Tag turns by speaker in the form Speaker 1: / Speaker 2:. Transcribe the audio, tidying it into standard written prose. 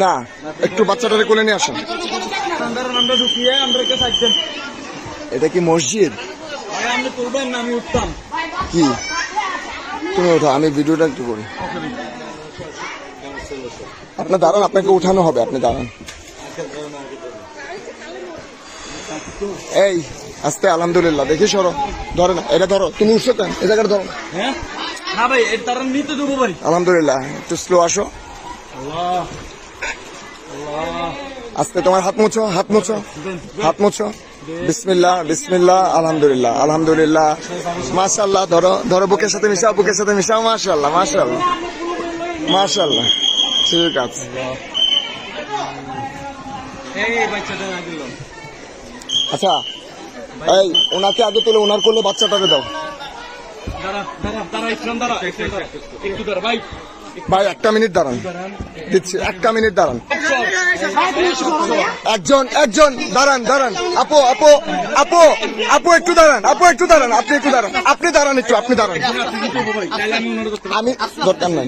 Speaker 1: না, একটু বাচ্চাটারে কোলে নিয়ে আসেন। এটা কি মসজিদ?
Speaker 2: আমি উঠতাম
Speaker 1: কি তুমি ওঠো, আমি ভিডিওটা একটু করি। আপনার দাঁড়ান, আপনাকে উঠানো হবে, আপনি দাঁড়ান। এই আস্তে, আলহামদুলিল্লাহ। দেখি সরো, ধরে না, এটা ধরো। তুমি উঠছো কেন? এই জায়গাটা ধরো।
Speaker 2: হ্যাঁ ভাই, এর তারা নিতে দেবো ভাই।
Speaker 1: আলহামদুলিল্লাহ, একটু স্লো আসো। আস্তে, তোমার হাত মুছো, হাত মুছো, হাত মুছো। বিসমিল্লাহ, বিসমিল্লাহ, আলহামদুলিল্লাহ, আলহামদুলিল্লাহ, মাশাআল্লাহ। ধরো ধরো, বুকের সাথে মিশাও, বুকের সাথে মিশাও। মাশাআল্লাহ, মাশাআল্লাহ, মাশাআল্লাহ। ঠিক আছে। আচ্ছা, এই ওনাকে আগে তুলে, ওনার করলে বাচ্চাটাকে দাও। ভাই 1 মিনিট দাঁড়ান, দিচ্ছি। 1 মিনিট দাঁড়ান। একজন দাঁড়ান, দাঁড়ান। আপু আপু আপু আপু একটু দাঁড়ান, আপু একটু দাঁড়ান, আপনি একটু দাঁড়ান, আপনি দাঁড়ান একটু, আপনি দাঁড়ান। আমি দরকার নাই।